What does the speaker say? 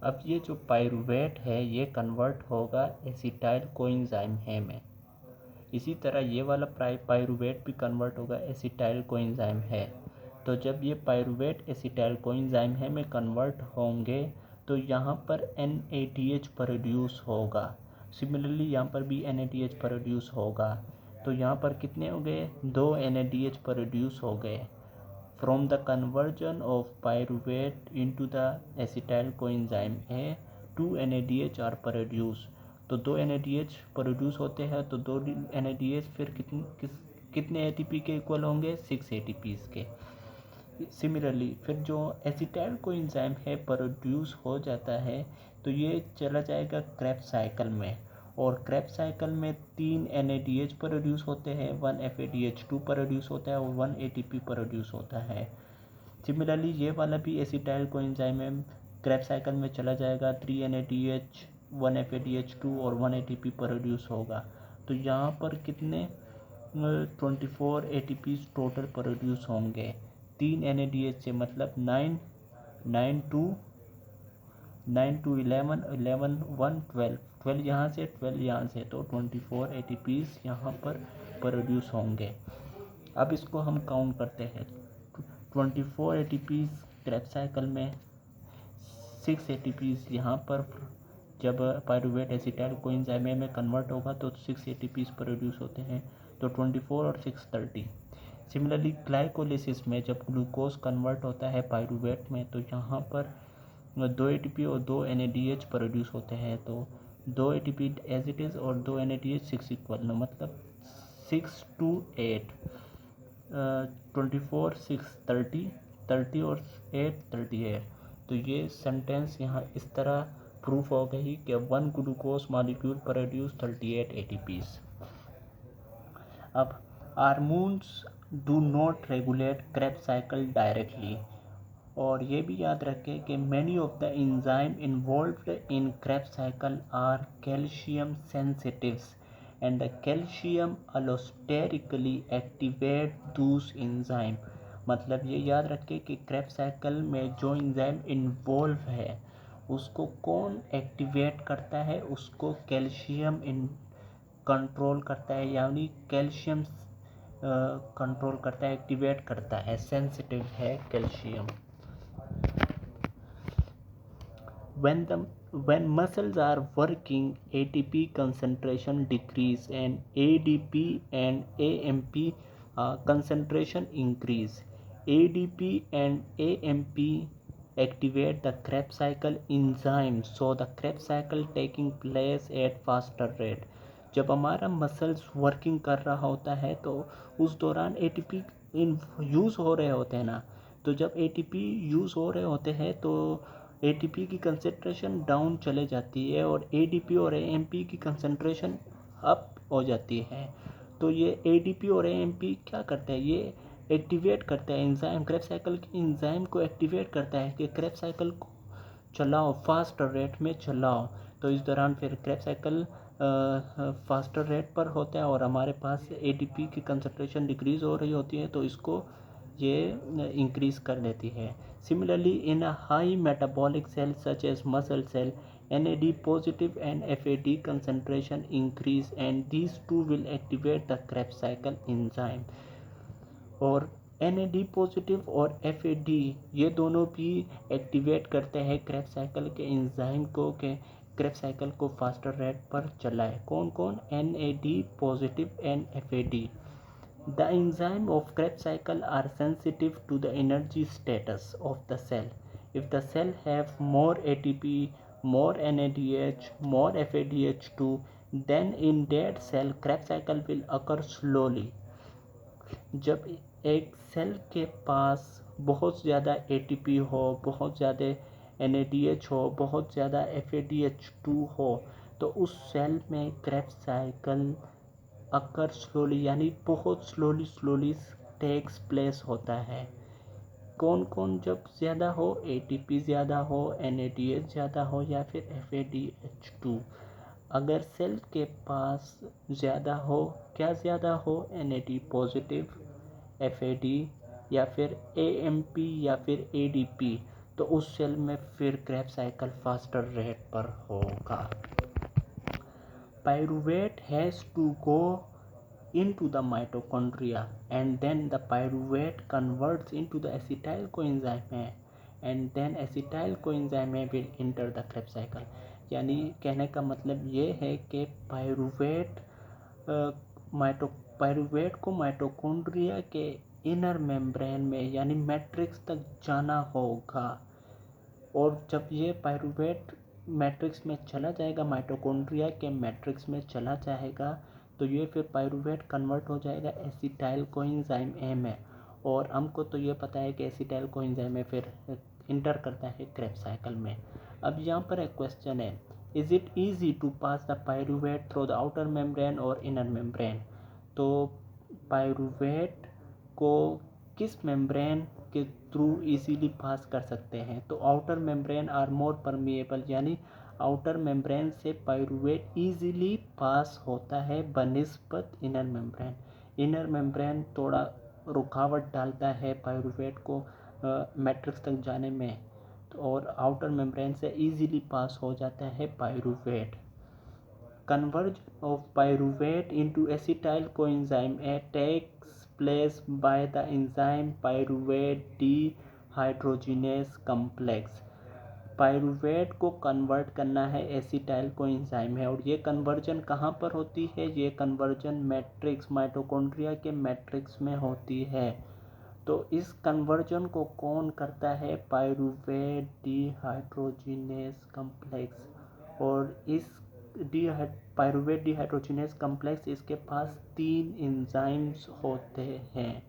अब ये जो पाइरूवेट है ये कन्वर्ट होगा एसिटाइल कोएंजाइम है में। इसी तरह ये वाला पाइरूवेट भी कन्वर्ट होगा एसिटाइल कोएंजाइम है। तो जब ये पाइरूवेट एसिटाइल कोएंजाइम है में कन्वर्ट होंगे तो यहाँ पर NADH प्रोड्यूस होगा। सिमिलरली यहाँ पर भी NADH प्रोड्यूस होगा। तो यहाँ पर कितने हो गए? 2 NADH प्रोड्यूस हो गए। From the conversion of pyruvate into the acetyl coenzyme A, 2 NADH are produced। तो 2 NADH प्रोड्यूस होते हैं तो 2 NADH फिर कितने ATP के इक्वल होंगे? 6 ATPs के। सिमिलरली फिर जो एसिटाइल कोएंजाइम है प्रोड्यूस हो जाता है तो ये चला जाएगा क्रेब्स साइकिल में, और क्रेब्स साइकिल में 3 NADH प्रोड्यूस होते हैं, 1 FADH2 प्रोड्यूस होता है और 1 ATP प्रोड्यूस होता है। सिमिलरली ये वाला भी एसिटाइल कोएंजाइम में क्रेब्स साइकिल में चला जाएगा, 3 NADH 1 FADH2 और 1 ATP प्रोड्यूस होगा। तो यहाँ पर कितने 24 ATPs टोटल प्रोड्यूस होंगे 3 NADH से, मतलब 9 टू 11 11 1 12 यहाँ से 12 यहाँ से, तो 24 ATPs यहाँ पर प्रोड्यूस होंगे। अब इसको हम काउंट करते हैं। 24 ATPs क्रेब्स साइकिल में, 6 ATPs यहाँ पर जब पाइरूवेट एसिटाइल कोएंजाइम में कन्वर्ट होगा तो 6 ATPs प्रोड्यूस होते हैं, तो 24 और 6 30। सिमिलरली ग्लाइकोलिसिस में जब ग्लूकोज कन्वर्ट होता है पाइरूवेट में तो यहाँ पर 2 ATP और 2 NADH प्रोड्यूस होते हैं, तो 2 ATP एज इट इज़ और 2 NADH 6 इक्वल, मतलब 6 to 8, 24 6 30 30 और 8 38। तो ये सेंटेंस यहाँ इस तरह प्रूफ हो गई कि 1 ग्लूकोज मॉलिक्यूल प्रोड्यूस 38 ATPs। अब hormones do not regulate Krebs cycle directly, और ये भी याद रखें कि many of the enzyme involved in Krebs cycle are calcium sensitives and the calcium allosterically activate those enzyme. मतलब ये याद रखें कि क्रेब्स साइकिल में जो एंजाइम इन्वॉल्व है उसको कौन एक्टिवेट करता है? उसको कैल्शियम कंट्रोल करता है, यानी कैल्शियम कंट्रोल करता है, एक्टिवेट करता है, सेंसिटिव है calcium. When muscles are working, ATP concentration decrease and ADP and AMP concentration increase. ADP and AMP activate the Krebs cycle enzyme, so the Krebs cycle taking place at faster rate। जब हमारा muscles working कर रहा होता है तो उस दौरान ATP use हो रहे होते हैं ना, तो जब ATP यूज़ हो रहे होते हैं तो ATP की कंसंट्रेशन डाउन चले जाती है और ADP और AMP की कंसंट्रेशन अप हो जाती है। तो ये ADP और AMP क्या करते हैं? ये एक्टिवेट करते हैं एंजाइम, क्रेब्स साइकिल की एंजाइम को एक्टिवेट करता है कि क्रेब्स साइकिल को चलाओ, फास्टर रेट में चलाओ। तो इस दौरान फिर क्रेब्स साइकिल फास्टर रेट पर होता है और हमारे पास ATP की कंसंट्रेशन डिक्रीज़ हो रही होती है, तो इसको ये इंक्रीज़ कर देती है। Similarly, in a high metabolic cell such as muscle cell, NAD positive and FAD concentration increase, and these two will activate the Krebs cycle enzyme। और NAD पॉजिटिव और FAD ये दोनों भी एक्टिवेट करते हैं क्रेब्स साइकिल के enzyme को के क्रेब्स साइकिल को फास्टर रेट पर चलाए। कौन कौन? NAD positive and FAD। The enzyme of Krebs cycle are sensitive to the energy status of the cell. If the cell have more ATP, more NADH, more FADH2, then in that cell Krebs cycle will occur slowly। जब एक cell के पास बहुत ज़्यादा ATP हो, बहुत ज़्यादा NADH हो, बहुत ज़्यादा FADH2 हो, तो उस सेल में क्रेब्स साइकिल अकर स्लोली यानी बहुत स्लोली टेक्स प्लेस होता है। कौन कौन जब ज़्यादा हो? ATP ज़्यादा हो, NADH ज़्यादा हो या फिर FADH2। अगर सेल के पास ज़्यादा हो, क्या ज़्यादा हो? NAD पॉजिटिव, FAD या फिर AMP या फिर ADP, तो उस सेल में फिर क्रेब्स साइकिल फास्टर रेट पर होगा। Pyruvate has to go into the mitochondria and then the pyruvate converts into the acetyl coenzyme and then acetyl coenzyme will enter the Krebs cycle। यानी कहने का मतलब ये है कि पायरूवेट को माइटोकॉन्ड्रिया के इनर मेम्ब्रेन में यानी मैट्रिक्स तक जाना होगा, और जब ये पायरूवेट मैट्रिक्स में चला जाएगा, माइटोकॉन्ड्रिया के मैट्रिक्स में चला जाएगा, तो ये फिर पायरूवेट कन्वर्ट हो जाएगा एसिटाइल कोएंजाइम ए में, और हमको तो ये पता है कि एसिटाइल कोएंजाइम में फिर इंटर करता है क्रेब्स साइकिल में। अब यहाँ पर एक क्वेश्चन है, is it easy to pass the pyruvate through the outer membrane और इनर मेम्ब्रेन। तो पायरूवेट को किस मेम्ब्रेन के थ्रू इजीली पास कर सकते हैं, तो outer membrane are more permeable, यानी आउटर मेम्ब्रेन से पायरूवेट इजीली पास होता है बनिस्बत इनर मेम्ब्रेन। इनर मेम्ब्रेन थोड़ा रुकावट डालता है पायरूवेट को मैट्रिक्स तक जाने में, और आउटर मेम्ब्रेन से इजीली पास हो जाता है pyruvate. Conversion of pyruvate into acetyl coenzyme A takes place by the enzyme pyruvate dehydrogenase complex। Pyruvate को कन्वर्ट करना है एसिटाइल कोएंजाइम है, और ये कन्वर्जन कहाँ पर होती है, ये कन्वर्जन मैट्रिक्स माइटोकॉन्ड्रिया के मैट्रिक्स में होती है। तो इस कन्वर्जन को कौन करता है, पायरूवेट डीहाइड्रोजिनेस कम्प्लेक्स, और इस पायरूवेट डीहाइड्रोजिनेस कम्प्लेक्स इसके पास 3 एंजाइम्स होते हैं।